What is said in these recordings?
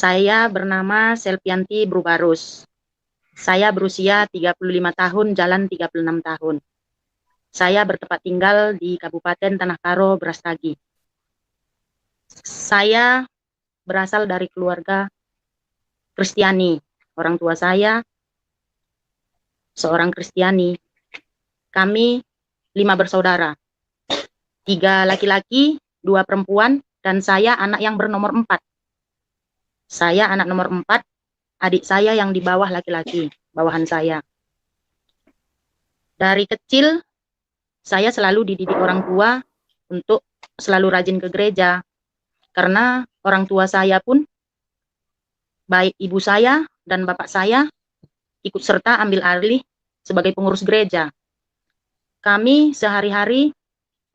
Saya bernama Selvianti Brubarus. Saya berusia 35 tahun, jalan 36 tahun. Saya bertempat tinggal di Kabupaten Tanah Karo, Brastagi. Saya berasal dari keluarga Kristiani. Orang tua saya seorang Kristiani. Kami 5 bersaudara. 3 laki-laki, 2 perempuan, dan saya anak yang bernomor 4. Saya anak nomor 4, adik saya yang di bawah laki-laki, bawahan saya. Dari kecil, saya selalu dididik orang tua untuk selalu rajin ke gereja. Karena orang tua saya pun, baik ibu saya dan bapak saya, ikut serta ambil alih sebagai pengurus gereja. Kami sehari-hari,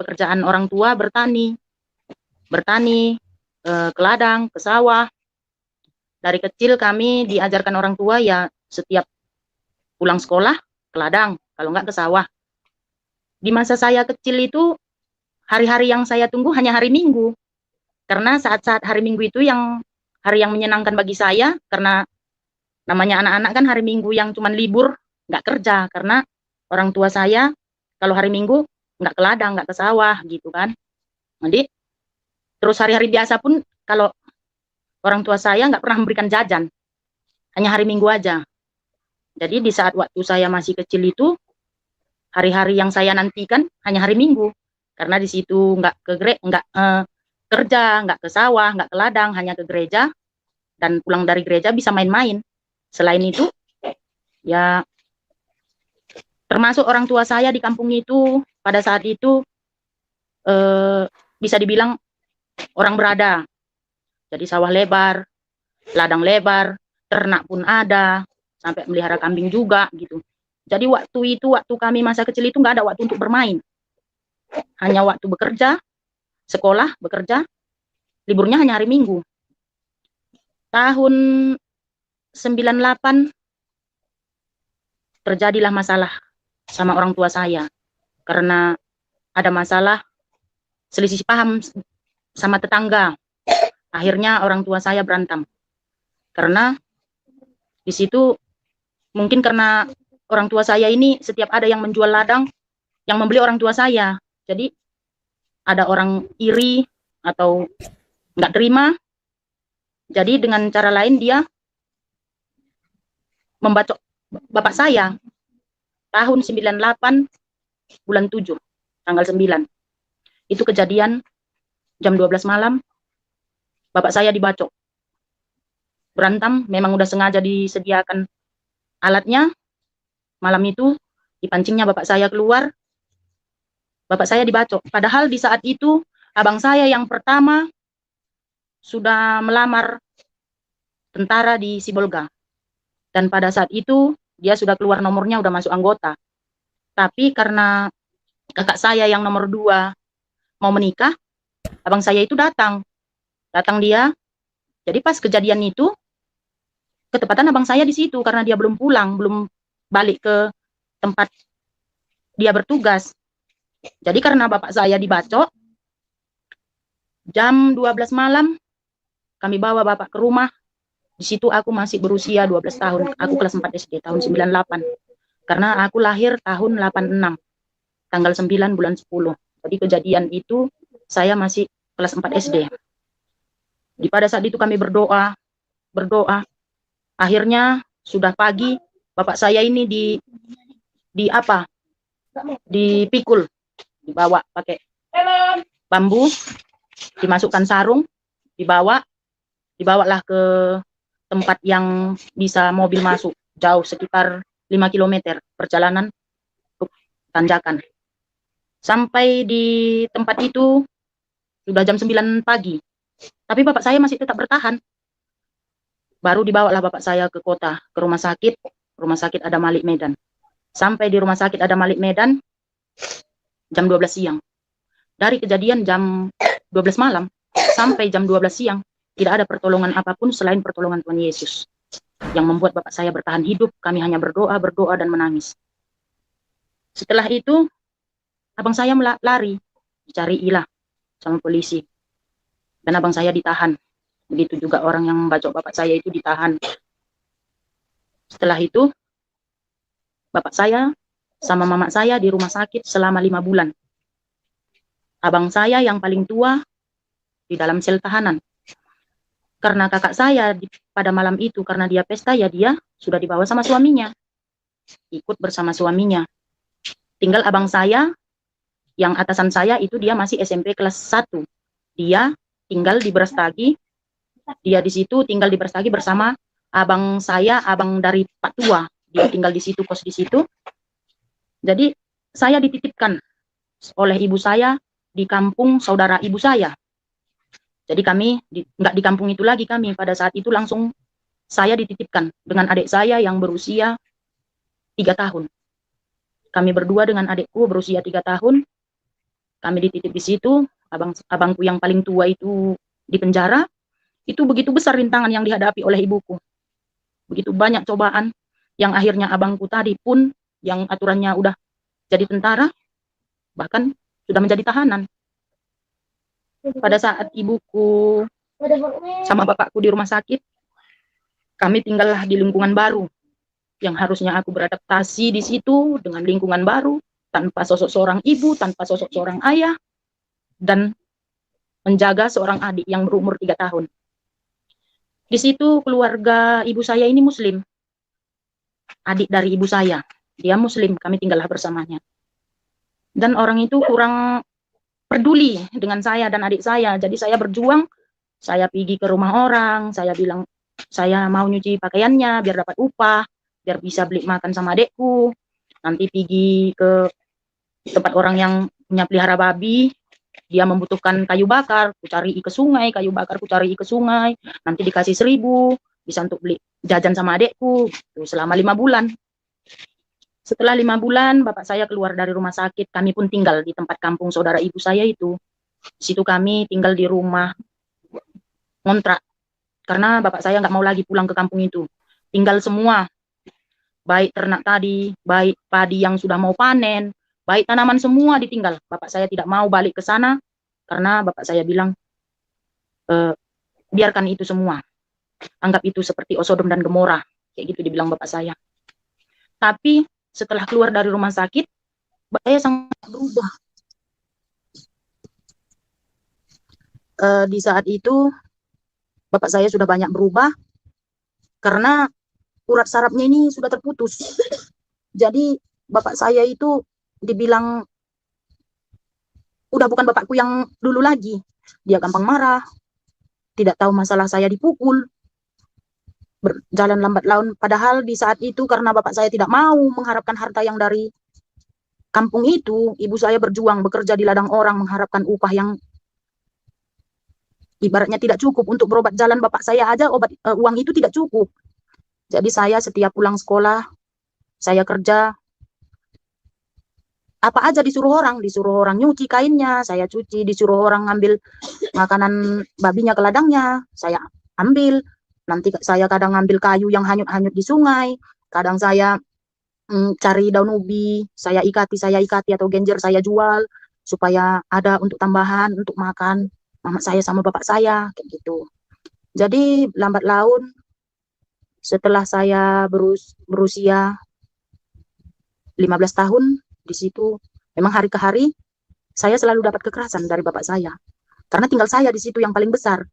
pekerjaan orang tua bertani, ke ladang, ke sawah. Dari kecil kami diajarkan orang tua ya setiap pulang sekolah ke ladang, kalau enggak ke sawah. Di masa saya kecil itu, hari-hari yang saya tunggu hanya hari Minggu. Karena saat-saat hari Minggu itu hari yang menyenangkan bagi saya, karena namanya anak-anak kan hari Minggu yang cuman libur, nggak kerja. Karena orang tua saya kalau hari Minggu nggak ke ladang, nggak ke sawah gitu kan. Jadi terus hari-hari biasa pun kalau orang tua saya nggak pernah memberikan jajan, hanya hari Minggu aja. Jadi di saat waktu saya masih kecil itu, hari-hari yang saya nantikan hanya hari Minggu, karena di situ nggak kerja, nggak ke sawah, nggak ke ladang, hanya ke gereja, dan pulang dari gereja bisa main-main. Selain itu, ya termasuk orang tua saya di kampung itu pada saat itu bisa dibilang orang berada. Jadi sawah lebar, ladang lebar, ternak pun ada, sampai melihara kambing juga gitu. Jadi waktu kami masa kecil itu nggak ada waktu untuk bermain. Hanya waktu bekerja, sekolah, bekerja, liburnya hanya hari Minggu. Tahun 98 terjadilah masalah sama orang tua saya. Karena ada masalah selisih paham sama tetangga. Akhirnya orang tua saya berantem. Karena di situ mungkin karena orang tua saya ini setiap ada yang menjual ladang, yang membeli orang tua saya. Jadi ada orang iri atau nggak terima. Jadi dengan cara lain dia membacok bapak saya. Tahun 98 bulan 7, tanggal 9. Itu kejadian jam 12 malam, bapak saya dibacok. Berantem, memang udah sengaja disediakan alatnya. Malam itu dipancingnya bapak saya keluar, bapak saya dibacok. Padahal di saat itu abang saya yang pertama sudah melamar tentara di Sibolga. Dan pada saat itu dia sudah keluar nomornya, udah masuk anggota. Tapi karena kakak saya yang nomor 2 mau menikah, abang saya itu datang dia. Jadi pas kejadian itu, ketepatan abang saya di situ karena dia belum pulang, belum balik ke tempat dia bertugas. Jadi karena bapak saya dibacok, jam 12 malam kami bawa bapak ke rumah. Di situ aku masih berusia 12 tahun. Aku kelas 4 SD tahun 98. Karena aku lahir tahun 86. Tanggal 9 bulan 10. Jadi kejadian itu saya masih kelas 4 SD. Di pada saat itu kami berdoa. Akhirnya sudah pagi, bapak saya ini dipikul, dibawa pakai bambu, dimasukkan sarung, dibawalah ke tempat yang bisa mobil masuk, jauh sekitar 5 km perjalanan tanjakan. Sampai di tempat itu sudah jam 9 pagi. Tapi bapak saya masih tetap bertahan. Baru dibawalah bapak saya ke kota, ke rumah sakit Adam Malik Medan. Sampai di rumah sakit Adam Malik Medan jam 12 siang. Dari kejadian jam 12 malam sampai jam 12 siang tidak ada pertolongan apapun selain pertolongan Tuhan Yesus yang membuat bapak saya bertahan hidup. Kami hanya berdoa dan menangis. Setelah itu abang saya lari, dicari ilah sama polisi, dan abang saya ditahan. Begitu juga orang yang membacok bapak saya itu ditahan. Setelah itu, bapak saya sama mama saya di rumah sakit selama 5 bulan. Abang saya yang paling tua di dalam sel tahanan. Karena kakak saya pada malam itu, karena dia pesta, ya dia sudah dibawa sama suaminya. Ikut bersama suaminya. Tinggal abang saya, yang atasan saya itu dia masih SMP kelas 1. Dia tinggal di Brastagi. Dia di situ tinggal di Brastagi bersama abang saya, abang dari Pak Tua. Dia tinggal di situ, kos di situ. Jadi saya dititipkan oleh ibu saya di kampung saudara ibu saya. Jadi kami nggak di kampung itu lagi kami. Pada saat itu langsung saya dititipkan dengan adik saya yang berusia 3 tahun. Kami berdua dengan adikku berusia 3 tahun. Kami dititip di situ. Abangku yang paling tua itu di penjara. Itu begitu besar rintangan yang dihadapi oleh ibuku. Begitu banyak cobaan yang akhirnya abangku tadi pun yang aturannya udah jadi tentara, bahkan sudah menjadi tahanan. Pada saat ibuku sama bapakku di rumah sakit, kami tinggallah di lingkungan baru yang harusnya aku beradaptasi di situ dengan lingkungan baru tanpa sosok seorang ibu, tanpa sosok seorang ayah, dan menjaga seorang adik yang berumur 3 tahun. Di situ keluarga ibu saya ini muslim. Adik dari ibu saya, dia muslim, kami tinggallah bersamanya. Dan orang itu kurang peduli dengan saya dan adik saya. Jadi saya berjuang, saya pergi ke rumah orang, saya bilang saya mau nyuci pakaiannya biar dapat upah, biar bisa beli makan sama adekku. Nanti pergi ke tempat orang yang punya pelihara babi, dia membutuhkan kayu bakar, ku cari ke sungai, kayu bakar ku cari ke sungai, nanti dikasih 1.000, bisa untuk beli jajan sama adekku, itu selama 5 bulan. Setelah 5 bulan, bapak saya keluar dari rumah sakit, kami pun tinggal di tempat kampung saudara ibu saya itu. Di situ kami tinggal di rumah ngontrak, karena bapak saya nggak mau lagi pulang ke kampung itu. Tinggal semua, baik ternak tadi, baik padi yang sudah mau panen, baik tanaman semua ditinggal. Bapak saya tidak mau balik ke sana, karena bapak saya bilang, biarkan itu semua. Anggap itu seperti Sodom dan Gomora. Kayak gitu dibilang bapak saya. Tapi setelah keluar dari rumah sakit, bapak saya sangat berubah. Di saat itu, bapak saya sudah banyak berubah, karena urat sarafnya ini sudah terputus. Jadi bapak saya itu dibilang udah bukan bapakku yang dulu lagi. Dia gampang marah, tidak tahu masalah saya dipukul, berjalan lambat laun. Padahal di saat itu karena bapak saya tidak mau mengharapkan harta yang dari kampung itu, ibu saya berjuang bekerja di ladang orang mengharapkan upah yang ibaratnya tidak cukup untuk berobat jalan bapak saya aja, uang itu tidak cukup. Jadi saya setiap pulang sekolah, saya kerja, apa aja disuruh orang nyuci kainnya, saya cuci, disuruh orang ngambil makanan babinya ke ladangnya, saya ambil. Nanti saya kadang ngambil kayu yang hanyut-hanyut di sungai, kadang saya cari daun ubi, saya ikati atau genjer saya jual supaya ada untuk tambahan untuk makan mama saya sama bapak saya kayak gitu. Jadi lambat laun setelah saya berusia 15 tahun, di situ memang hari ke hari saya selalu dapat kekerasan dari bapak saya. Karena tinggal saya di situ yang paling besar.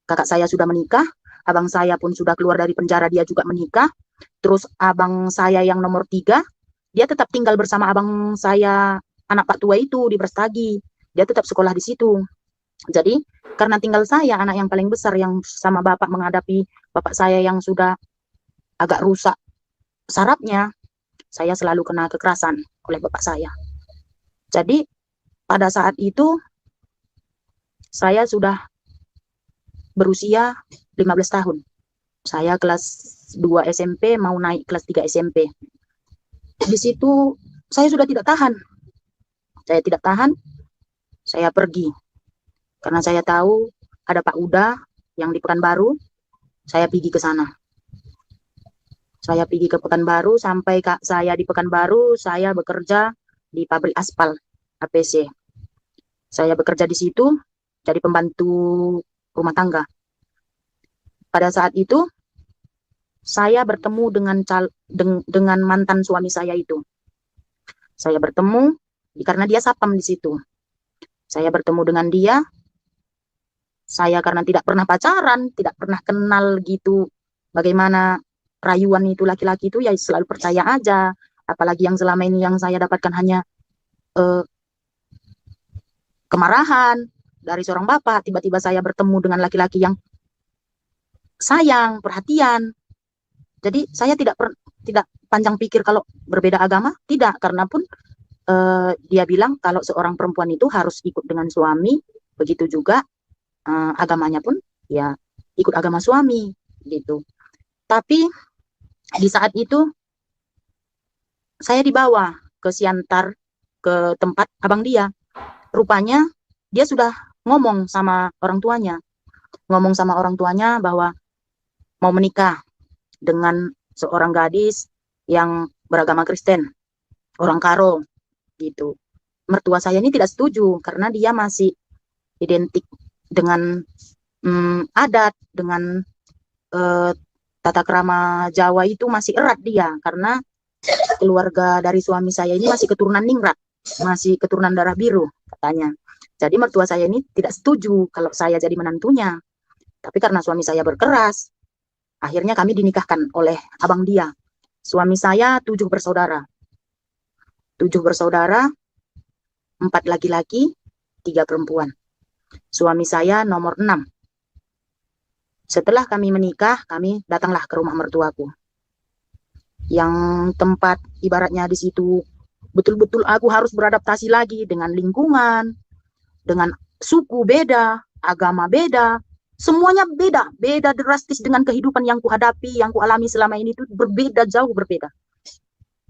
Kakak saya sudah menikah, abang saya pun sudah keluar dari penjara, dia juga menikah. Terus abang saya yang nomor 3, dia tetap tinggal bersama abang saya, anak Pak Tua itu di Brastagi. Dia tetap sekolah di situ. Jadi karena tinggal saya, anak yang paling besar yang sama bapak menghadapi bapak saya yang sudah agak rusak sarafnya, saya selalu kena kekerasan oleh bapak saya. Jadi pada saat itu saya sudah berusia 15 tahun. Saya kelas 2 SMP mau naik kelas 3 SMP. Di situ saya sudah tidak tahan. Saya tidak tahan, saya pergi. Karena saya tahu ada Pak Uda yang di Pekanbaru, saya pergi ke sana. Saya pergi ke Pekanbaru, sampai saya di Pekanbaru, saya bekerja di pabrik aspal APC. Saya bekerja di situ jadi pembantu rumah tangga. pada saat itu saya bertemu dengan mantan suami saya itu. Saya bertemu karena dia sapam di situ. Saya bertemu dengan dia. Saya karena tidak pernah pacaran, tidak pernah kenal gitu bagaimana rayuan itu laki-laki itu, ya selalu percaya aja. Apalagi yang selama ini yang saya dapatkan hanya eh, kemarahan dari seorang bapak. Tiba-tiba saya bertemu dengan laki-laki yang sayang, perhatian. Jadi saya tidak panjang pikir kalau berbeda agama, tidak. Karena pun dia bilang kalau seorang perempuan itu harus ikut dengan suami, begitu juga agamanya pun ya ikut agama suami gitu. Tapi di saat itu saya dibawa ke Siantar, ke tempat abang dia. Rupanya dia sudah ngomong sama orang tuanya, bahwa mau menikah dengan seorang gadis yang beragama Kristen, orang Karo gitu. Mertua saya ini tidak setuju karena dia masih identik dengan adat, dengan tata krama Jawa itu masih erat dia, karena keluarga dari suami saya ini masih keturunan ningrat, masih keturunan darah biru katanya. Jadi mertua saya ini tidak setuju kalau saya jadi menantunya. Tapi karena suami saya berkeras, akhirnya kami dinikahkan oleh abang dia. Suami saya 7 bersaudara. 7 bersaudara, 4 laki-laki, 3 perempuan. Suami saya nomor 6. Setelah kami menikah, kami datanglah ke rumah mertuaku. Yang tempat ibaratnya di situ betul-betul aku harus beradaptasi lagi dengan lingkungan, dengan suku beda, agama beda, semuanya beda drastis dengan kehidupan yang kuhadapi, yang kualami selama ini itu berbeda, jauh berbeda.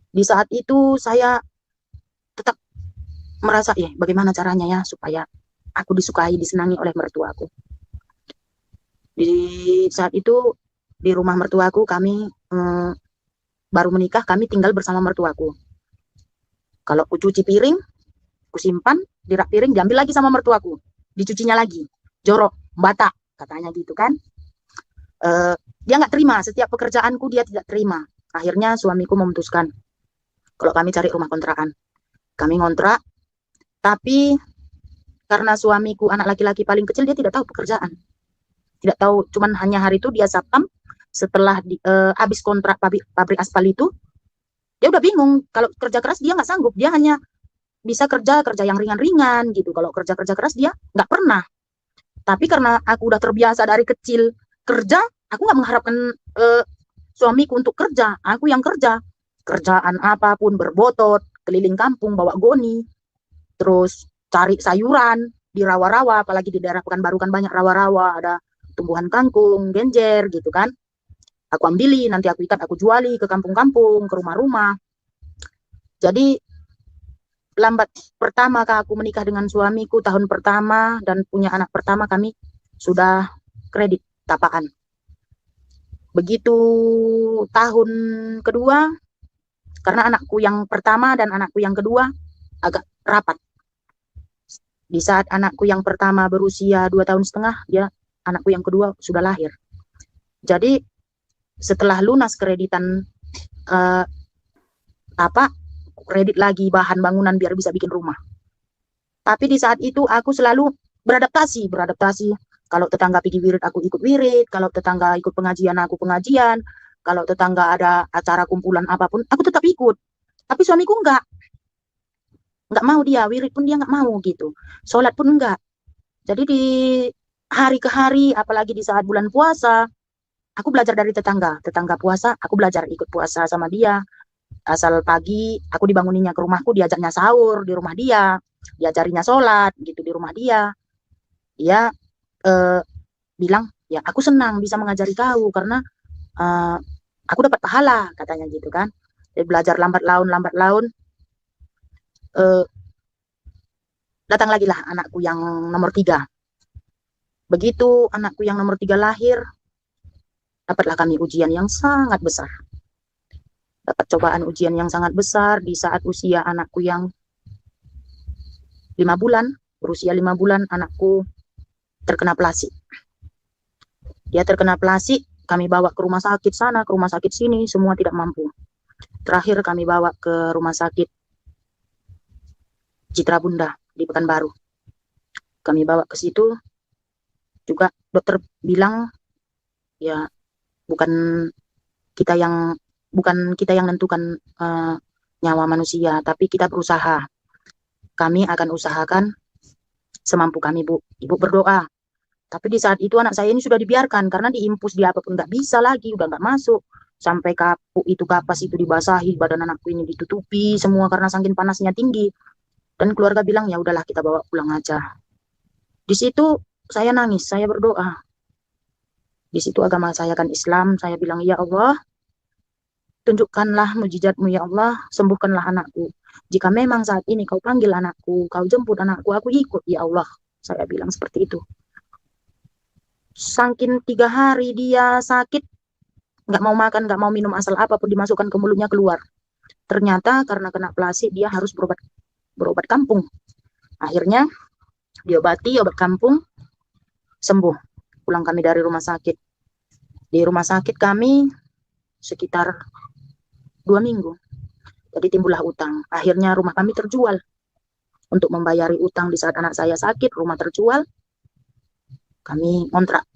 Di saat itu saya tetap merasa bagaimana caranya ya supaya aku disukai, disenangi oleh mertuaku. Di saat itu di rumah mertuaku kami baru menikah, kami tinggal bersama mertuaku. Kalau ku cuci piring, ku simpan di rak piring, diambil lagi sama mertuaku, dicucinya lagi, jorok, bata katanya gitu kan. Dia nggak terima, setiap pekerjaanku dia tidak terima. Akhirnya suamiku memutuskan kalau kami cari rumah kontrakan. Kami ngontrak, tapi karena suamiku anak laki-laki paling kecil, dia tidak tahu pekerjaan. Tidak tahu, cuman hanya hari itu dia sapam. Setelah habis kontrak pabrik aspal itu, dia udah bingung. Kalau kerja keras dia nggak sanggup, dia hanya bisa kerja yang ringan-ringan gitu. Kalau kerja keras dia nggak pernah. Tapi karena aku udah terbiasa dari kecil kerja, aku nggak mengharapkan suamiku untuk kerja. Aku yang kerja, kerjaan apapun, berbotot keliling kampung bawa goni, terus cari sayuran di rawa-rawa, apalagi di daerah Pekanbaru kan banyak rawa-rawa, ada tumbuhan kangkung, genjer gitu kan. Aku ambili, nanti aku ikat, aku juali ke kampung-kampung, ke rumah-rumah. Jadi lambat pertama aku menikah dengan suamiku, tahun pertama dan punya anak pertama, kami sudah kredit tapaan. Begitu tahun kedua, karena anakku yang pertama dan anakku yang kedua agak rapat. Di saat anakku yang pertama berusia 2 tahun setengah, anakku yang kedua sudah lahir. Jadi setelah lunas kreditan kredit lagi bahan bangunan biar bisa bikin rumah. Tapi di saat itu aku selalu beradaptasi. Kalau tetangga pergi wirid, aku ikut wirid. Kalau tetangga ikut pengajian, aku pengajian. Kalau tetangga ada acara kumpulan apapun, aku tetap ikut. Tapi suamiku enggak mau, dia wirid pun dia enggak mau gitu. Sholat pun enggak. Jadi di hari ke hari, apalagi di saat bulan puasa, aku belajar dari tetangga puasa, aku belajar ikut puasa sama dia. Asal pagi aku dibanguninnya ke rumahku, diajaknya sahur di rumah dia, diajarinya sholat gitu di rumah dia. Dia bilang, ya aku senang bisa mengajari kau karena aku dapat pahala katanya gitu kan. Dia belajar lambat laun, datang lagi lah anakku yang nomor 3. Begitu anakku yang nomor 3 lahir, dapatlah kami ujian yang sangat besar. Dapat cobaan ujian yang sangat besar di saat usia anakku yang 5 bulan. Berusia 5 bulan anakku terkena plasi. Dia terkena plastik, kami bawa ke rumah sakit sana, ke rumah sakit sini, semua tidak mampu. Terakhir kami bawa ke rumah sakit Citra Bunda di Pekanbaru. Kami bawa ke situ, juga dokter bilang ya bukan kita yang menentukan nyawa manusia, tapi kita berusaha. Kami akan usahakan semampu kami, Bu. Ibu berdoa. Tapi di saat itu anak saya ini sudah dibiarkan karena diimpus dia apapun nggak bisa lagi, udah nggak masuk. Sampai kapuk itu, kapas itu dibasahi, badan anakku ini ditutupi semua karena saking panasnya tinggi. Dan keluarga bilang ya udahlah kita bawa pulang aja. Di situ saya nangis, saya berdoa. Di situ agama saya kan Islam, saya bilang ya Allah, tunjukkanlah mujizatmu ya Allah, sembuhkanlah anakku. Jika memang saat ini kau panggil anakku, kau jemput anakku, aku ikut ya Allah. Saya bilang seperti itu. Saking 3 hari dia sakit, nggak mau makan, nggak mau minum, asal apapun dimasukkan ke mulutnya keluar. Ternyata karena kena plastik dia harus berobat kampung. Akhirnya diobati, obat kampung, sembuh. Pulang kami dari rumah sakit. Di rumah sakit kami sekitar 2 minggu. Jadi timbullah utang. Akhirnya rumah kami terjual. Untuk membayari utang di saat anak saya sakit, rumah terjual. Kami ngontrak.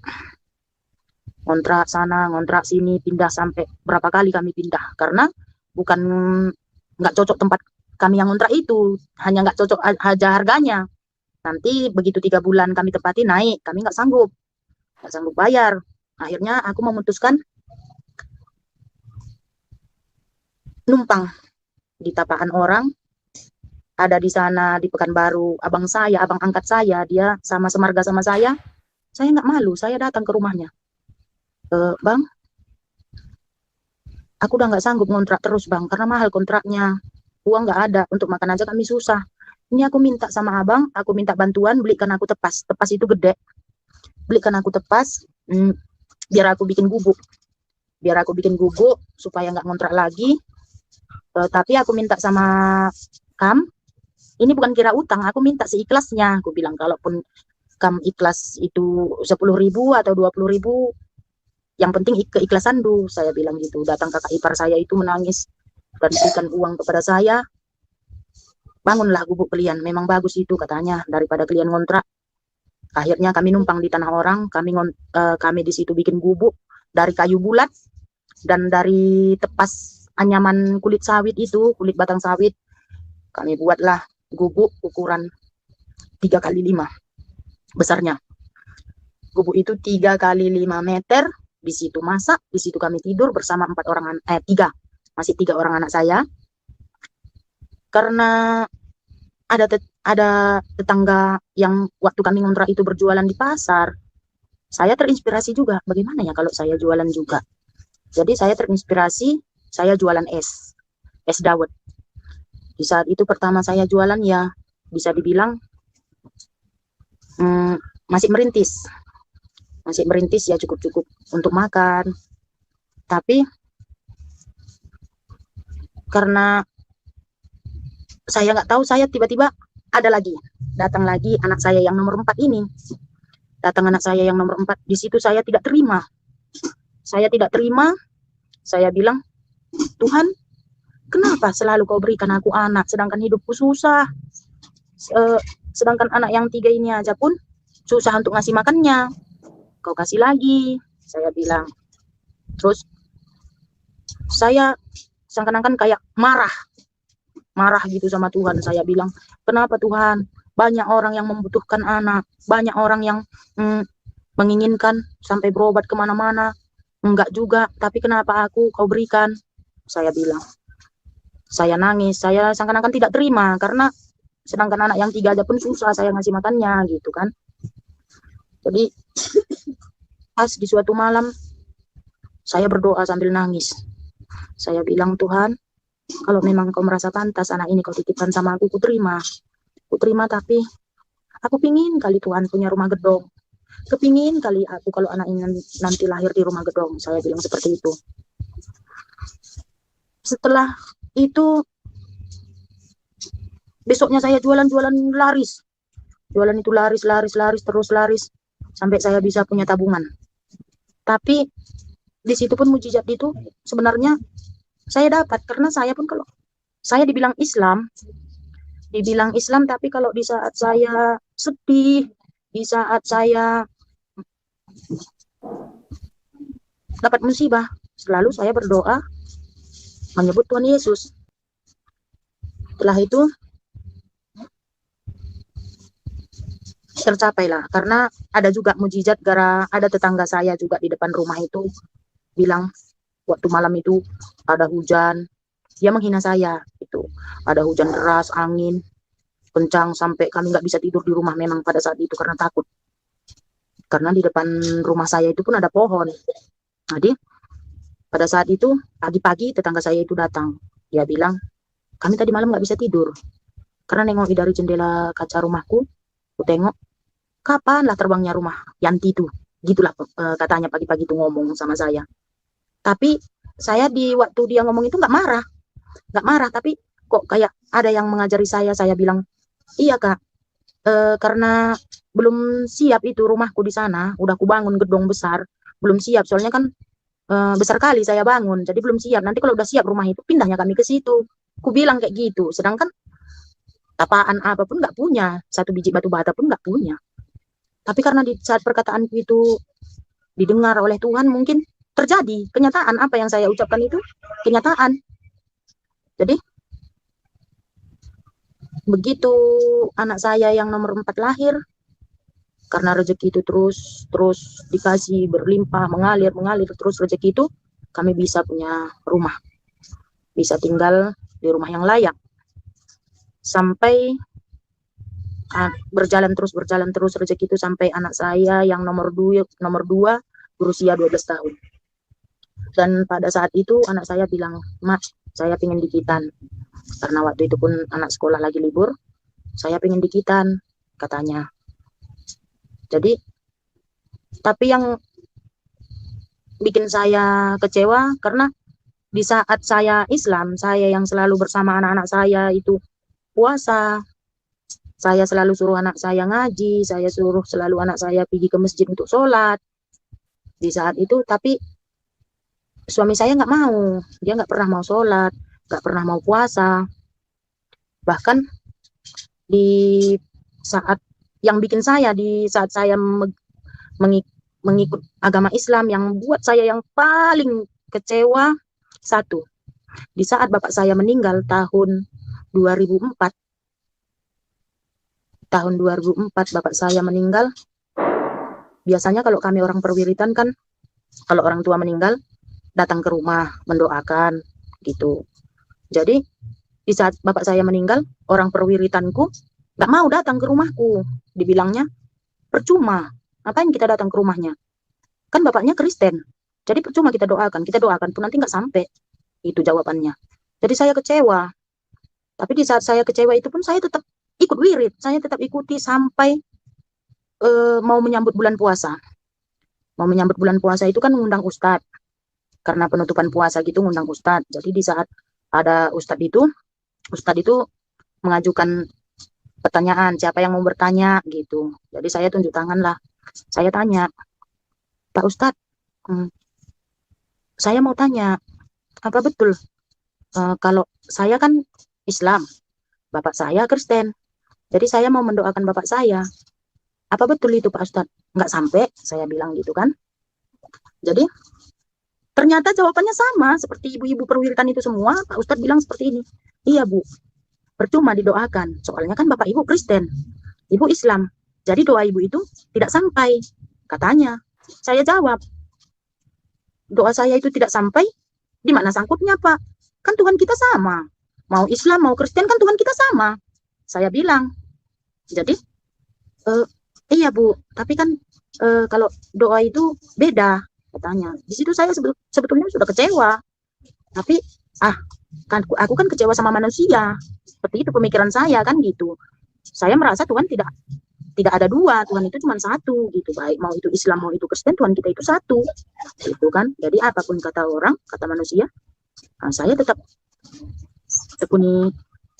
Ngontrak sana, ngontrak sini, pindah sampai berapa kali kami pindah. Karena bukan nggak cocok tempat kami yang ngontrak itu. Hanya nggak cocok aja harganya. Nanti begitu 3 bulan kami tepati naik, kami nggak sanggup bayar. Akhirnya aku memutuskan numpang di tapaan orang. Ada di sana di Pekanbaru abang saya, abang angkat saya, dia sama semarga sama saya nggak malu, saya datang ke rumahnya. Bang, aku udah nggak sanggup ngontrak terus bang, karena mahal kontraknya, uang nggak ada, untuk makan aja kami susah. Ini aku minta sama abang, aku minta bantuan, belikan aku tepas itu gede, belikan aku tepas, biar aku bikin gubuk supaya nggak ngontrak lagi. Tapi aku minta sama Kam, ini bukan kira utang, aku minta seikhlasnya. Aku bilang kalaupun Kam ikhlas itu 10.000 atau 20.000, yang penting keikhlasan dulu, saya bilang gitu. Datang kakak ipar saya itu menangis dan berikan uang kepada saya. Bangunlah gubuk kalian, memang bagus itu katanya, daripada kalian ngontrak. Akhirnya kami numpang di tanah orang, kami di situ bikin gubuk dari kayu bulat dan dari tepas anyaman kulit sawit itu, kulit batang sawit. Kami buatlah gubuk ukuran 3x5 besarnya. Gubuk itu 3x5 meter. Di situ masak, di situ kami tidur bersama 3 orang anak saya. Karena ada tetangga yang waktu kami ngontrak itu berjualan di pasar. Saya terinspirasi juga, bagaimana ya kalau saya jualan juga. Jadi saya terinspirasi, saya jualan es dawet. Di saat itu pertama saya jualan ya bisa dibilang masih merintis ya, cukup untuk makan. Tapi karena saya nggak tahu, saya tiba-tiba datang lagi anak saya yang nomor 4 ini. Datang anak saya yang nomor 4, di situ saya tidak terima. Saya bilang, Tuhan, kenapa selalu kau berikan aku anak, sedangkan hidupku susah. Sedangkan anak yang 3 ini aja pun susah untuk ngasih makannya. Kau kasih lagi, saya bilang. Terus saya seakan-akan kayak marah gitu sama Tuhan. Saya bilang, kenapa Tuhan, banyak orang yang membutuhkan anak, banyak orang yang menginginkan sampai berobat kemana-mana, enggak juga, tapi kenapa aku kau berikan? Saya bilang. Saya nangis, saya seakan-akan tidak terima, karena sedangkan anak yang 3 aja pun susah saya ngasih makannya gitu kan. Jadi pas di suatu malam saya berdoa sambil nangis. Saya bilang, Tuhan, kalau memang kau merasa pantas anak ini kau titipkan sama aku, ku terima, tapi aku pingin kali Tuhan punya rumah gedong. Kepingin kali aku kalau anak ini nanti lahir di rumah gedong. Saya bilang seperti itu. Setelah itu besoknya saya jualan laris. Jualan itu laris terus sampai saya bisa punya tabungan. Tapi di situ pun mujizat itu sebenarnya saya dapat, karena saya pun kalau saya dibilang Islam, tapi kalau di saat saya sedih, di saat saya dapat musibah, selalu saya berdoa menyebut Tuhan Yesus. Setelah itu tercapailah, karena ada juga mujizat, gara ada tetangga saya juga di depan rumah itu bilang waktu malam itu ada hujan, dia menghina saya itu, ada hujan deras, angin kencang sampai kami nggak bisa tidur di rumah memang pada saat itu karena takut, karena di depan rumah saya itu pun ada pohon. Jadi pada saat itu pagi-pagi tetangga saya itu datang, dia bilang kami tadi malam nggak bisa tidur karena nengok dari jendela kaca rumahku, aku tengok kapan lah terbangnya rumah Yanti itu, gitulah katanya pagi-pagi itu ngomong sama saya. Tapi saya di waktu dia ngomong itu nggak marah, tapi kok kayak ada yang mengajari saya bilang iya kak, karena belum siap itu rumahku di sana, udah aku bangun gedung besar, belum siap soalnya kan besar kali saya bangun, jadi belum siap, nanti kalau udah siap rumah itu pindahnya kami ke situ, aku bilang kayak gitu. Sedangkan tapaan apapun nggak punya, satu biji batu bata pun nggak punya. Tapi karena di saat perkataanku itu didengar oleh Tuhan, mungkin terjadi kenyataan, apa yang saya ucapkan itu kenyataan. Jadi begitu anak saya yang nomor 4 lahir, karena rezeki itu terus dikasih berlimpah, mengalir terus rezeki itu, kami bisa punya rumah, bisa tinggal di rumah yang layak, sampai berjalan terus rezeki itu sampai anak saya yang nomor 2 berusia 12 tahun. Dan pada saat itu anak saya bilang, "Mak, saya pengen dikitan." Karena waktu itu pun anak sekolah lagi libur, saya pengen dikitan, katanya. Jadi, tapi yang bikin saya kecewa, karena di saat saya Islam, saya yang selalu bersama anak-anak saya itu puasa, saya selalu suruh anak saya ngaji, saya suruh selalu anak saya pergi ke masjid untuk sholat. Di saat itu, tapi suami saya nggak mau, dia nggak pernah mau sholat, nggak pernah mau puasa. Bahkan di saat yang bikin saya, di saat saya mengikut agama Islam, yang buat saya yang paling kecewa, satu, di saat bapak saya meninggal tahun 2004, bapak saya meninggal. Biasanya kalau kami orang perwiritan kan, kalau orang tua meninggal datang ke rumah mendoakan gitu. Jadi di saat bapak saya meninggal, orang perwiritanku nggak mau datang ke rumahku, dibilangnya percuma, ngapain kita datang ke rumahnya, kan bapaknya Kristen, jadi percuma kita doakan pun nanti nggak sampai, itu jawabannya. Jadi saya kecewa. Tapi di saat saya kecewa itu pun saya tetap ikut wirid, saya tetap ikuti sampai mau menyambut bulan puasa. Mau menyambut bulan puasa itu kan ngundang ustadz, karena penutupan puasa gitu ngundang ustadz. Jadi di saat ada ustadz itu mengajukan pertanyaan, siapa yang mau bertanya gitu. Jadi saya tunjuk tangan lah, saya tanya, Pak Ustadz, saya mau tanya, apa betul kalau saya kan Islam, bapak saya Kristen, jadi saya mau mendoakan bapak saya, apa betul itu Pak Ustadz? Nggak sampai, saya bilang gitu kan. Jadi ternyata jawabannya sama seperti ibu-ibu perwiritan itu semua. Pak Ustadz bilang seperti ini, iya Bu, percuma didoakan, soalnya kan bapak ibu Kristen, ibu Islam, jadi doa ibu itu tidak sampai, katanya. Saya jawab, doa saya itu tidak sampai, di mana sangkutnya Pak? Kan Tuhan kita sama, mau Islam mau Kristen kan Tuhan kita sama, saya bilang. Jadi iya Bu, tapi kan kalau doa itu beda, katanya. Di situ saya sebetulnya sudah kecewa, tapi kan aku kan kecewa sama manusia, seperti itu pemikiran saya kan gitu. Saya merasa Tuhan tidak ada dua, Tuhan itu cuma satu gitu, baik mau itu Islam mau itu Kristen, Tuhan kita itu satu, itu kan. Jadi apapun kata orang, kata manusia, saya tetap tekuni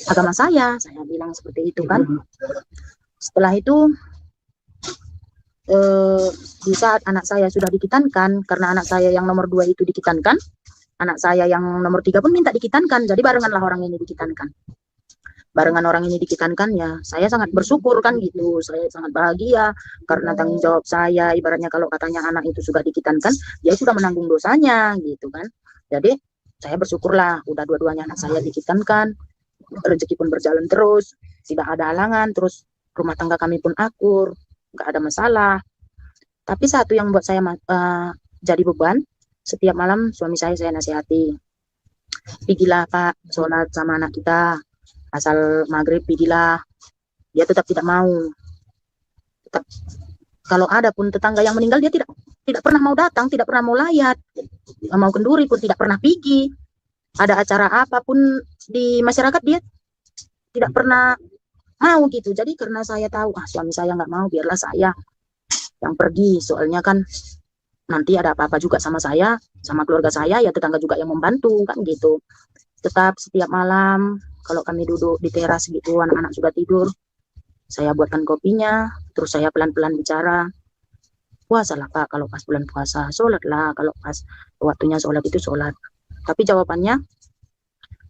agama saya bilang seperti itu kan. Setelah itu eh, di saat anak saya sudah dikitankan, karena anak saya yang nomor 2 itu dikitankan, anak saya yang nomor 3 pun minta dikitankan, jadi barenganlah orang ini dikitankan. Barengan orang ini dikitankan, ya saya sangat bersyukur kan gitu, saya sangat bahagia karena tanggung jawab saya, ibaratnya kalau katanya anak itu sudah dikitankan, dia sudah menanggung dosanya gitu kan. Jadi saya bersyukurlah udah dua-duanya anak saya dikitankan, rezeki pun berjalan terus, tidak ada halangan, terus rumah tangga kami pun akur, nggak ada masalah. Tapi satu yang buat saya jadi beban, setiap malam suami saya nasihati, pergilah Pak, sholat sama anak kita, asal maghrib pergilah. Dia tetap tidak mau. Tetap, kalau ada pun tetangga yang meninggal, dia tidak pernah mau datang, tidak pernah mau layat, mau kenduri pun tidak pernah pergi. Ada acara apapun di masyarakat, dia tidak pernah mau gitu. Jadi karena saya tahu, suami saya nggak mau, biarlah saya yang pergi. Soalnya kan nanti ada apa-apa juga sama saya, sama keluarga saya, ya tetangga juga yang membantu kan gitu. Tetap setiap malam kalau kami duduk di teras gitu, anak-anak sudah tidur, saya buatkan kopinya, terus saya pelan-pelan bicara, puasa lah Pak, kalau pas bulan puasa, sholat lah, kalau pas waktunya sholat itu sholat. Tapi jawabannya,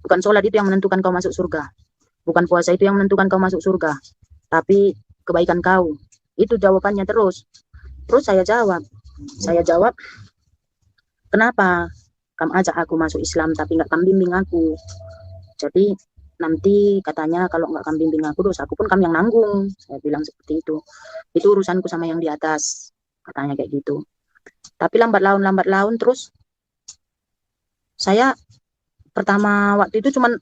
bukan sholat itu yang menentukan kau masuk surga, bukan puasa itu yang menentukan kau masuk surga, tapi kebaikan kau. Itu jawabannya terus. Terus saya jawab, kenapa kamu ajak aku masuk Islam tapi nggak kamu bimbing aku? Jadi nanti katanya kalau nggak kamu bimbing aku, dosaku pun kamu yang nanggung. Saya bilang seperti itu. Itu urusanku sama yang di atas, katanya kayak gitu. Tapi lambat laun terus saya pertama waktu itu cuman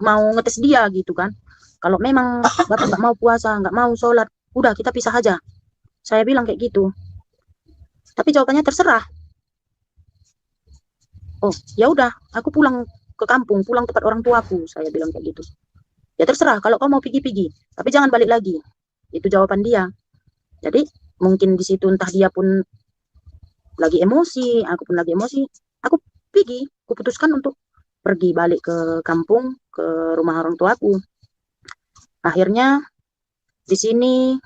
mau ngetes dia gitu kan. Kalau memang Bapak nggak mau puasa, nggak mau sholat, udah kita pisah aja. Saya bilang kayak gitu. Tapi jawabannya terserah. Oh, ya udah, aku pulang ke kampung, pulang tempat orang tuaku. Saya bilang kayak gitu. Ya terserah, kalau kau mau pergi, tapi jangan balik lagi. Itu jawaban dia. Jadi mungkin di situ entah dia pun lagi emosi, aku pun lagi emosi. Aku pergi, aku putuskan untuk pergi balik ke kampung, ke rumah orang tuaku. Akhirnya di sini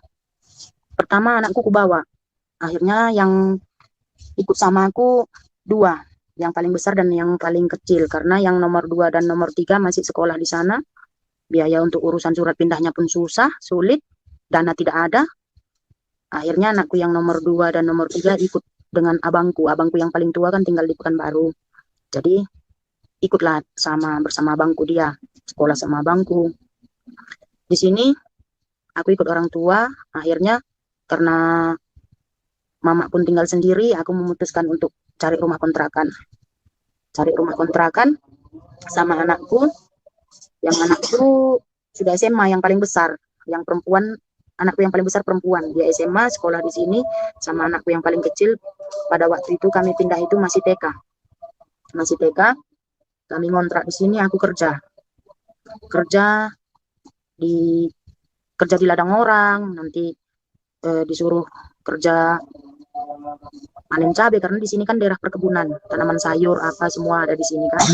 pertama anakku kubawa. Akhirnya yang ikut sama aku 2, yang paling besar dan yang paling kecil, karena yang nomor 2 dan nomor 3 masih sekolah di sana. Biaya untuk urusan surat pindahnya pun susah, sulit, dana tidak ada. Akhirnya anakku yang nomor 2 dan nomor 3 ikut dengan abangku yang paling tua kan tinggal di Pekanbaru. Jadi ikutlah bersama abangku, dia sekolah sama abangku. Di sini aku ikut orang tua. Akhirnya karena mama pun tinggal sendiri, aku memutuskan untuk cari rumah kontrakan sama anakku. Yang anakku sudah SMA, yang paling besar, yang perempuan. Anakku yang paling besar perempuan, dia SMA sekolah di sini, sama anakku yang paling kecil pada waktu itu kami pindah itu masih TK. Kami ngontrak di sini, aku kerja di ladang orang, nanti disuruh kerja panen cabai, karena di sini kan daerah perkebunan, tanaman sayur apa semua ada di sini kan.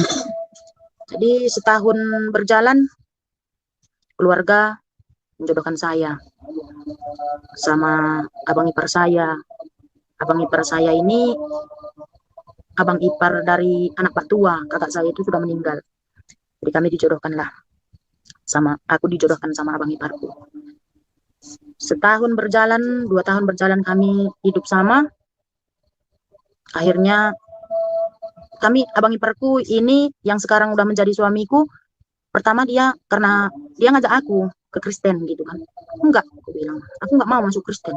Jadi setahun berjalan, keluarga menjodohkan saya sama abang ipar saya. Abang ipar saya ini abang ipar dari anak Pak Tua, kakak saya itu sudah meninggal. Jadi kami dijodohkan sama abang iparku. Setahun berjalan, 2 tahun berjalan kami hidup sama. Akhirnya abang iparku ini yang sekarang udah menjadi suamiku, pertama karena dia ngajak aku ke Kristen gitu kan. Enggak, aku bilang, aku nggak mau masuk Kristen.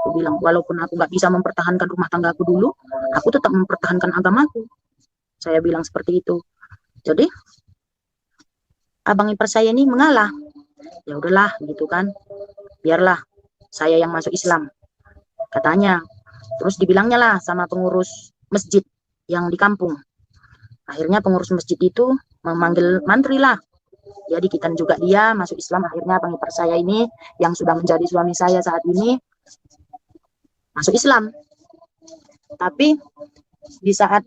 Aku bilang, walaupun aku nggak bisa mempertahankan rumah tangga aku dulu, aku tetap mempertahankan agamaku. Saya bilang seperti itu. Jadi abang ipar saya ini mengalah. Ya udahlah gitu kan, biarlah saya yang masuk Islam, katanya. Terus dibilangnya lah sama pengurus masjid yang di kampung. Akhirnya pengurus masjid itu memanggil mantri lah. Jadi kita juga dia masuk Islam. Akhirnya abang ipar saya ini yang sudah menjadi suami saya saat ini masuk Islam. Tapi di saat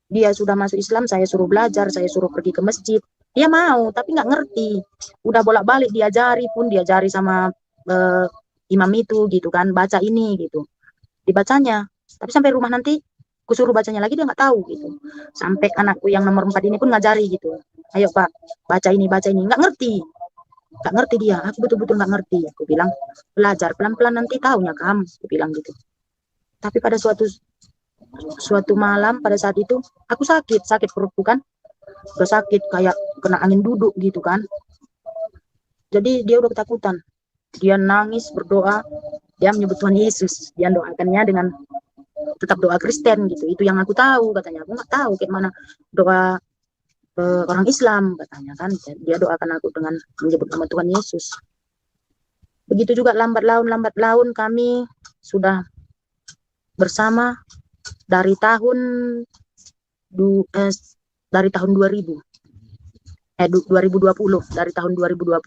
dia sudah masuk Islam, saya suruh belajar, saya suruh pergi ke masjid. Dia mau, tapi nggak ngerti. Udah bolak-balik diajari sama imam itu gitu kan, baca ini gitu. Dibacanya. Tapi sampai rumah nanti kusuruh bacanya lagi dia nggak tahu gitu. Sampai anakku yang nomor 4 ini pun ngajari gitu. Ayo Pak, baca ini, baca ini. Nggak ngerti. Nggak ngerti dia. Aku betul-betul nggak ngerti. Aku bilang, belajar pelan-pelan nanti tahunya kamu. Aku bilang gitu. Tapi pada suatu malam pada saat itu aku sakit perutku kan. Udah sakit kayak kena angin duduk gitu kan. Jadi dia udah ketakutan. Dia nangis berdoa. Dia menyebut Tuhan Yesus. Dia doakannya dengan tetap doa Kristen gitu. Itu yang aku tahu katanya. Aku nggak tahu kayak mana doa orang Islam katanya kan. Dia doakan aku dengan menyebut nama Tuhan Yesus. Begitu juga lambat laun kami sudah bersama dari tahun 2000 2020 dari tahun 2020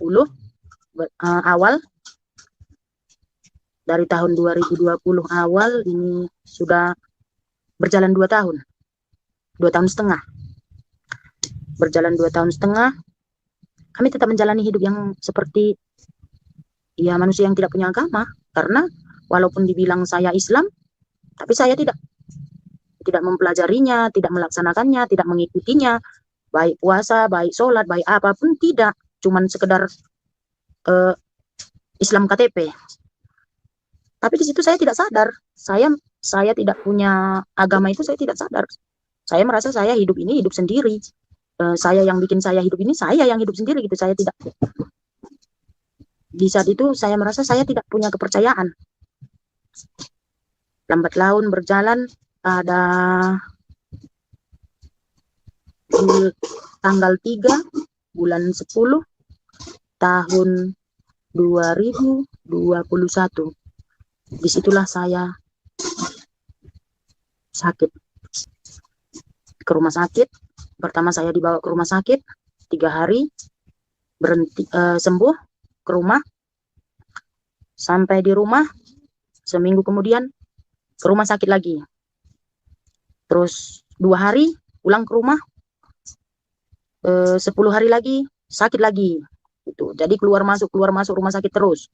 awal dari tahun 2020 awal ini sudah berjalan 2 tahun 2 tahun setengah berjalan 2 tahun setengah kami tetap menjalani hidup yang seperti ya manusia yang tidak punya agama karena walaupun dibilang saya Islam tapi saya tidak mempelajarinya, tidak melaksanakannya, tidak mengikutinya, baik puasa, baik sholat, baik apapun tidak, cuman sekedar Islam KTP. Tapi di situ saya tidak sadar, saya tidak punya agama itu saya tidak sadar. Saya merasa saya hidup ini hidup sendiri. Saya yang bikin saya hidup ini saya yang hidup sendiri gitu. Saya tidak di saat itu saya merasa saya tidak punya kepercayaan. Lambat laun berjalan pada tanggal 3 bulan 10 tahun 2021. Disitulah saya sakit ke rumah sakit. Pertama saya dibawa ke rumah sakit 3 hari, berhenti sembuh ke rumah. Sampai di rumah seminggu kemudian ke rumah sakit lagi. Terus 2 hari pulang ke rumah, 10 hari lagi sakit lagi. Itu. Jadi keluar masuk rumah sakit terus.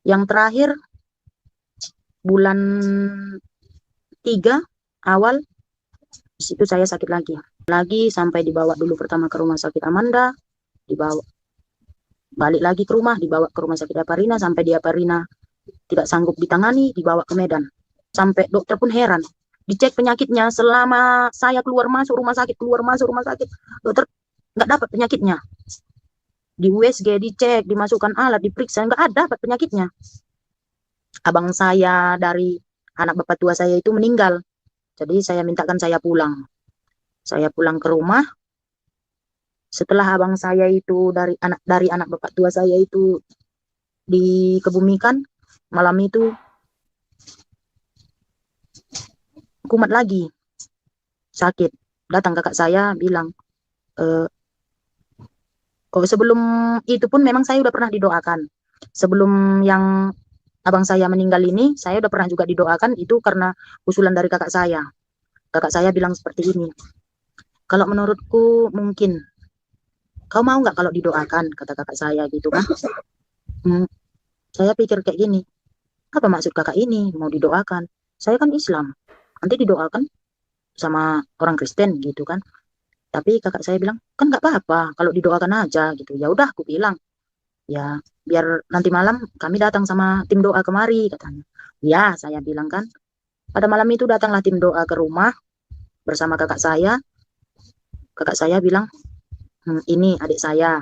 Yang terakhir bulan 3 awal di situ saya sakit lagi sampai dibawa dulu pertama ke rumah sakit Amanda, dibawa balik lagi ke rumah, dibawa ke rumah sakit Aparina sampai di Aparina tidak sanggup ditangani, dibawa ke Medan. Sampai dokter pun heran, dicek penyakitnya selama saya keluar masuk rumah sakit, dokter nggak dapat penyakitnya. Di USG dicek, dimasukkan alat, diperiksa, nggak ada penyakitnya. Abang saya dari anak bapak tua saya itu meninggal. Jadi saya mintakan saya pulang. Saya pulang ke rumah. Setelah abang saya itu dari anak bapak tua saya itu dikebumikan, malam itu kumat lagi. Sakit. Datang kakak saya bilang, sebelum itu pun memang saya udah pernah didoakan. Sebelum yang abang saya meninggal ini, saya udah pernah juga didoakan, itu karena usulan dari kakak saya. Kakak saya bilang seperti ini, kalau menurutku mungkin, kau mau nggak kalau didoakan, kata kakak saya gitu kan. Saya pikir kayak gini, apa maksud kakak ini mau didoakan? Saya kan Islam, nanti didoakan sama orang Kristen gitu kan. Tapi kakak saya bilang, kan nggak apa-apa kalau didoakan aja gitu. Ya udah, aku bilang, ya biar nanti malam kami datang sama tim doa kemari katanya. Ya, saya bilang kan. Pada malam itu datanglah tim doa ke rumah bersama kakak saya. Kakak saya bilang, ini adik saya,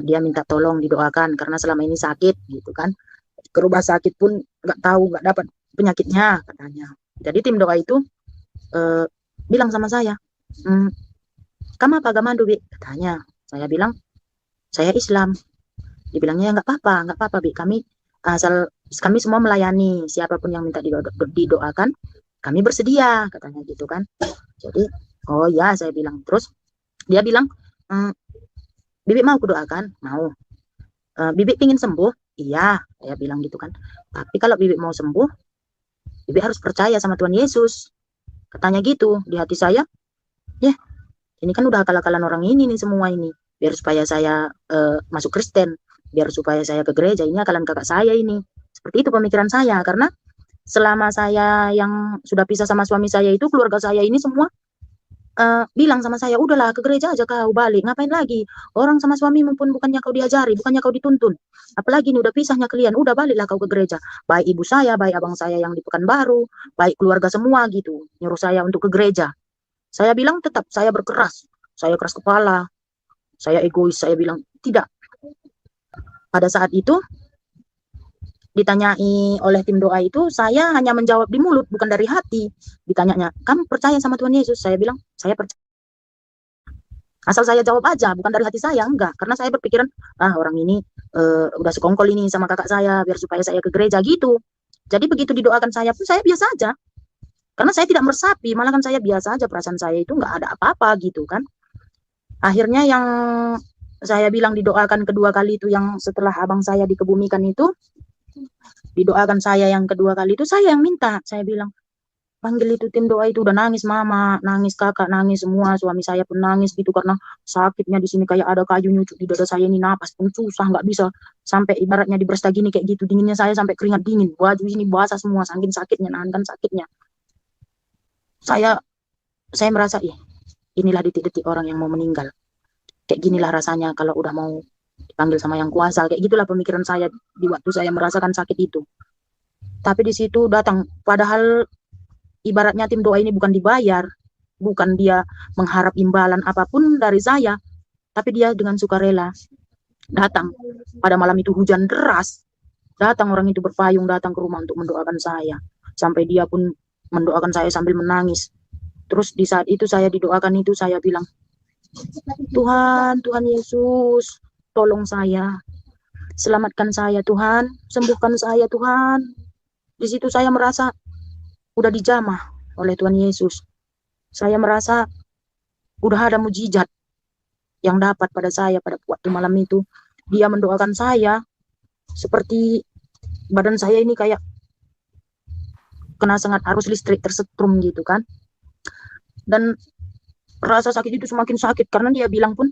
dia minta tolong didoakan karena selama ini sakit gitu kan. Ke rumah sakit pun nggak tahu, nggak dapat penyakitnya katanya. Jadi tim doa itu bilang sama saya, kamu apa agama Bi? Katanya. Saya bilang, saya Islam. Dibilangnya nggak apa-apa Bi, kami semua melayani siapapun yang minta didoakan, kami bersedia katanya gitu kan. Jadi oh ya, saya bilang. Terus dia bilang, Bibi mau kudoakan? Mau. Bibi pingin sembuh? Iya, saya bilang gitu kan. Tapi kalau Bibi mau sembuh, Bibi harus percaya sama Tuhan Yesus, katanya gitu. Di hati saya, ya ini kan udah akal-akalan orang ini nih semua ini, biar supaya saya masuk Kristen, biar supaya saya ke gereja, ini akalan kakak saya ini. Seperti itu pemikiran saya, karena selama saya yang sudah pisah sama suami saya itu, keluarga saya ini semua bilang sama saya, udahlah ke gereja aja kau balik, ngapain lagi? Orang sama suamimu pun bukannya kau diajari, bukannya kau dituntun. Apalagi ini udah pisahnya kalian, udah baliklah kau ke gereja. Baik ibu saya, baik abang saya yang di Pekanbaru, baik keluarga semua gitu, nyuruh saya untuk ke gereja. Saya bilang tetap, saya berkeras, saya keras kepala, saya egois, saya bilang tidak. Pada saat itu ditanyai oleh tim doa itu, saya hanya menjawab di mulut, bukan dari hati. Ditanyanya, kamu percaya sama Tuhan Yesus? Saya bilang, saya percaya. Asal saya jawab aja, bukan dari hati saya, enggak. Karena saya berpikiran, orang ini udah sekongkol ini sama kakak saya, biar supaya saya ke gereja gitu. Jadi begitu didoakan saya pun, saya biasa aja. Karena saya tidak meresapi, malah kan saya biasa aja, perasaan saya itu enggak ada apa-apa gitu kan. Akhirnya yang saya bilang didoakan kedua kali itu, yang setelah abang saya dikebumikan itu, didoakan saya yang kedua kali itu, saya yang minta. Saya bilang, panggil itu tim doa itu, udah nangis mama, nangis kakak, nangis semua, suami saya pun nangis gitu, karena sakitnya di sini kayak ada kayu nyucuk di dada saya ini, napas pun susah, nggak bisa, sampai ibaratnya di bersta gini kayak gitu, dinginnya saya sampai keringat dingin, baju ini basah semua, saking sakitnya, nahan sakitnya. Saya merasa, inilah detik-detik orang yang mau meninggal. Kayak ginilah rasanya kalau udah mau dipanggil sama yang kuasa, kayak gitulah pemikiran saya di waktu saya merasakan sakit itu. Tapi di situ datang, padahal ibaratnya tim doa ini bukan dibayar, bukan dia mengharap imbalan apapun dari saya, tapi dia dengan sukarela datang. Pada malam itu hujan deras, datang orang itu berpayung, datang ke rumah untuk mendoakan saya. Sampai dia pun mendoakan saya sambil menangis. Terus di saat itu saya didoakan itu, saya bilang, Tuhan, Tuhan Yesus, tolong saya, selamatkan saya Tuhan, sembuhkan saya Tuhan. Di situ saya merasa udah dijamah oleh Tuhan Yesus. Saya merasa udah ada mujizat yang dapat pada saya pada waktu malam itu. Dia mendoakan saya seperti badan saya ini kayak kena sangat arus listrik tersetrum gitu kan. Dan rasa sakit itu semakin sakit, karena dia bilang pun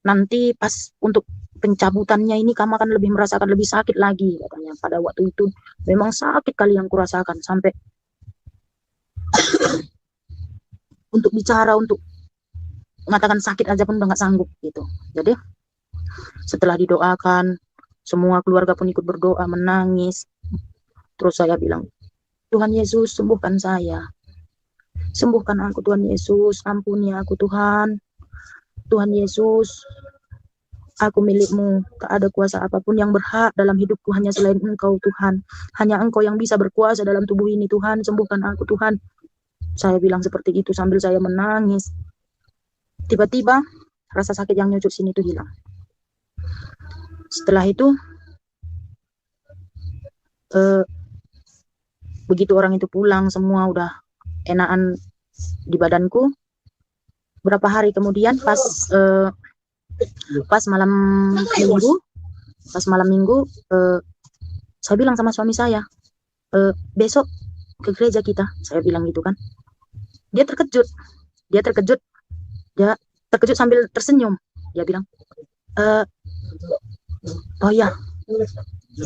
nanti pas untuk pencabutannya ini kamu akan lebih merasakan lebih sakit lagi katanya. Pada waktu itu memang sakit kali yang kurasakan, sampai untuk bicara, untuk mengatakan sakit aja pun udah nggak sanggup gitu. Jadi setelah didoakan, semua keluarga pun ikut berdoa, menangis. Terus saya bilang, Tuhan Yesus, sembuhkan saya, sembuhkan aku Tuhan Yesus, ampuni aku Tuhan. Tuhan Yesus, aku milikmu, tak ada kuasa apapun yang berhak dalam hidupku hanya selain Engkau Tuhan. Hanya Engkau yang bisa berkuasa dalam tubuh ini Tuhan, sembuhkan aku Tuhan. Saya bilang seperti itu sambil saya menangis. Tiba-tiba rasa sakit yang nyucuk sini itu hilang. Setelah itu begitu orang itu pulang, semua udah enakan di badanku. Berapa hari kemudian pas malam minggu, saya bilang sama suami saya, besok ke gereja kita, saya bilang gitu kan. Dia terkejut sambil tersenyum. Dia bilang, oh ya,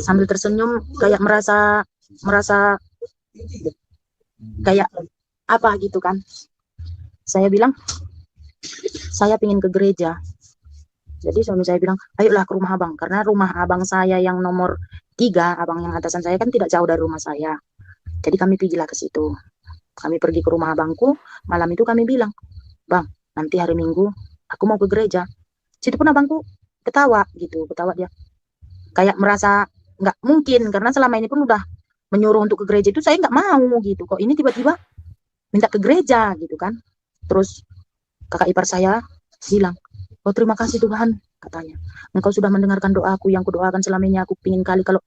sambil tersenyum kayak merasa kayak apa gitu kan. Saya bilang, saya pingin ke gereja. Jadi suami saya bilang, ayolah ke rumah abang, karena rumah abang saya yang nomor 3, abang yang atasan saya kan tidak jauh dari rumah saya. Jadi kami pergilah ke situ. Kami pergi ke rumah abangku, malam itu kami bilang, bang, nanti hari Minggu aku mau ke gereja. Situ pun abangku ketawa dia. Kayak merasa nggak mungkin, karena selama ini pun udah menyuruh untuk ke gereja itu saya nggak mau gitu. Kok ini tiba-tiba minta ke gereja gitu kan. Terus kakak ipar saya bilang, oh terima kasih Tuhan, katanya. Engkau sudah mendengarkan doaku yang kudoakan selama ini. Aku pingin kali kalau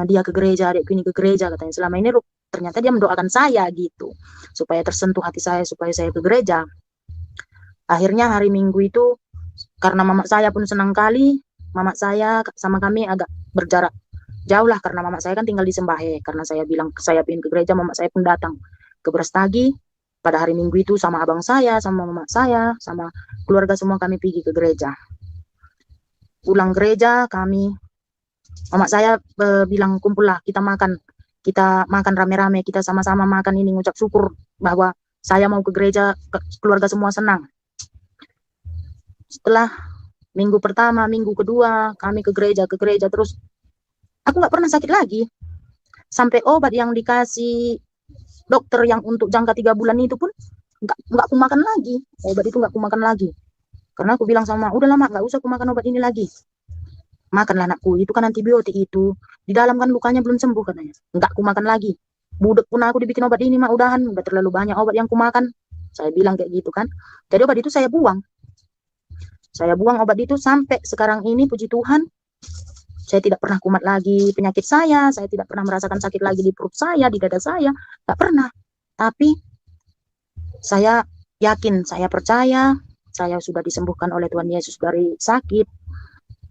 dia ke gereja, adikku ini ke gereja, katanya. Selama ini ternyata dia mendoakan saya gitu, supaya tersentuh hati saya, supaya saya ke gereja. Akhirnya hari Minggu itu, karena mama saya pun senang kali, mama saya sama kami agak berjarak jauh lah, karena mama saya kan tinggal di Sembahe. Karena saya bilang saya pengen ke gereja, mama saya pun datang ke Brastagi pada hari Minggu itu sama abang saya, sama mama saya, sama keluarga semua kami pergi ke gereja. Pulang gereja kami Mama saya bilang, kumpullah, kita makan rame-rame, kita sama-sama makan ini, ngucap syukur bahwa saya mau ke gereja, keluarga semua senang. Setelah minggu pertama, minggu kedua, kami ke gereja terus. Aku nggak pernah sakit lagi. Sampai obat yang dikasih dokter yang untuk jangka 3 bulan itu pun nggak aku makan lagi. Obat itu nggak aku makan lagi. Karena aku bilang sama, udah lama nggak usah aku makan obat ini lagi. Makanlah anakku, itu kan antibiotik itu. Di dalam kan lukanya belum sembuh katanya. Nggak aku makan lagi. Budek pun aku dibikin obat ini, mah udahan. Udah terlalu banyak obat yang aku makan. Saya bilang kayak gitu kan. Jadi obat itu saya buang. Saya buang obat itu sampai sekarang ini, puji Tuhan, saya tidak pernah kumat lagi penyakit saya tidak pernah merasakan sakit lagi di perut saya, di dada saya, nggak pernah. Tapi saya yakin, saya percaya, saya sudah disembuhkan oleh Tuhan Yesus dari sakit.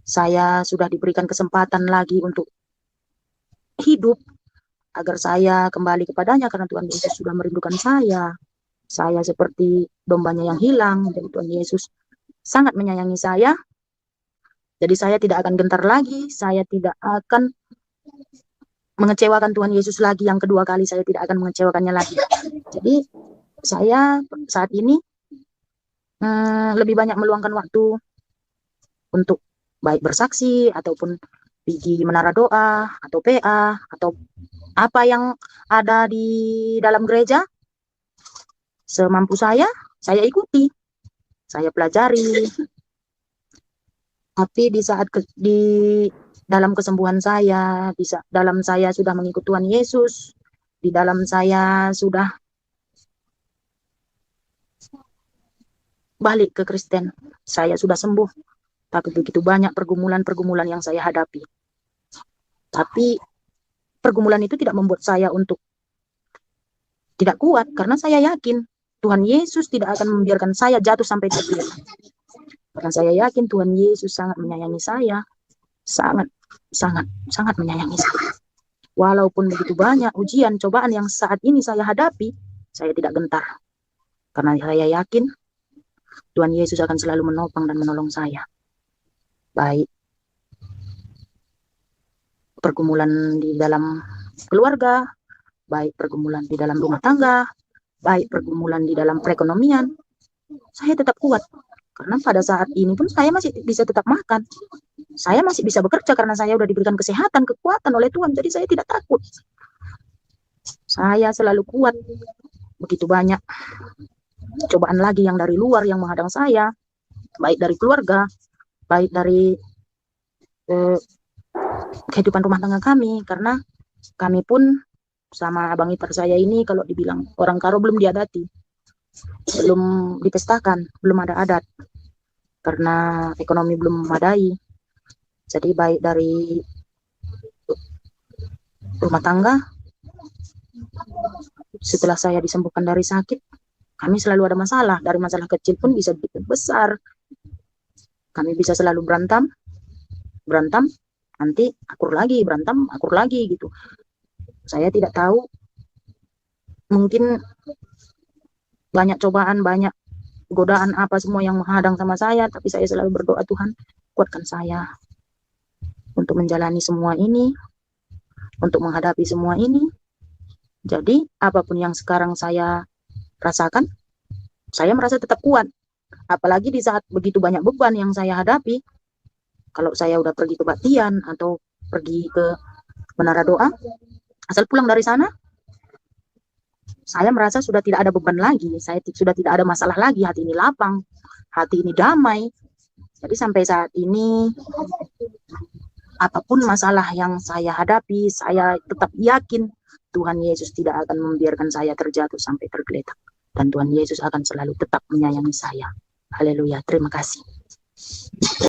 Saya sudah diberikan kesempatan lagi untuk hidup, agar saya kembali kepadanya, karena Tuhan Yesus sudah merindukan saya. Saya seperti dombanya yang hilang, jadi Tuhan Yesus sangat menyayangi saya. Jadi saya tidak akan gentar lagi, saya tidak akan mengecewakan Tuhan Yesus lagi. Yang kedua kali saya tidak akan mengecewakannya lagi. Jadi saya saat ini lebih banyak meluangkan waktu untuk baik bersaksi, ataupun pergi menara doa, atau PA, atau apa yang ada di dalam gereja. Semampu saya ikuti, saya pelajari. Tapi di saat di dalam kesembuhan saya, dalam saya sudah mengikut Tuhan Yesus, di dalam saya sudah balik ke Kristen, saya sudah sembuh. Tapi begitu banyak pergumulan-pergumulan yang saya hadapi. Tapi pergumulan itu tidak membuat saya untuk tidak kuat, karena saya yakin Tuhan Yesus tidak akan membiarkan saya jatuh sampai tergeletak. Karena saya yakin Tuhan Yesus sangat menyayangi saya, sangat menyayangi saya. Walaupun begitu banyak ujian, cobaan yang saat ini saya hadapi, saya tidak gentar. Karena saya yakin Tuhan Yesus akan selalu menopang dan menolong saya. Baik pergumulan di dalam keluarga, baik pergumulan di dalam rumah tangga, baik pergumulan di dalam perekonomian, saya tetap kuat. Karena pada saat ini pun saya masih bisa tetap makan. Saya masih bisa bekerja karena saya sudah diberikan kesehatan, kekuatan oleh Tuhan. Jadi saya tidak takut. Saya selalu kuat. Begitu banyak cobaan lagi yang dari luar yang menghadang saya. Baik dari keluarga, baik dari kehidupan rumah tangga kami. Karena kami pun sama abang ipar saya ini, kalau dibilang orang Karo, belum diadati. Belum dipestakan, belum ada adat. Karena ekonomi belum memadai. Jadi baik dari rumah tangga, setelah saya disembuhkan dari sakit, kami selalu ada masalah. Dari masalah kecil pun bisa besar. Kami bisa selalu berantem, nanti akur lagi, berantem, akur lagi gitu. Saya tidak tahu, mungkin banyak cobaan, banyak godaan apa semua yang menghadang sama saya, tapi saya selalu berdoa, Tuhan kuatkan saya untuk menjalani semua ini, untuk menghadapi semua ini. Jadi apapun yang sekarang saya rasakan, saya merasa tetap kuat. Apalagi di saat begitu banyak beban yang saya hadapi. Kalau saya udah pergi ke Batian atau pergi ke menara doa, asal pulang dari sana, saya merasa sudah tidak ada beban lagi. Saya sudah tidak ada masalah lagi. Hati ini lapang, hati ini damai. Jadi sampai saat ini, apapun masalah yang saya hadapi, saya tetap yakin Tuhan Yesus tidak akan membiarkan saya terjatuh sampai tergeletak. Dan Tuhan Yesus akan selalu tetap menyayangi saya. Haleluya, terima kasih.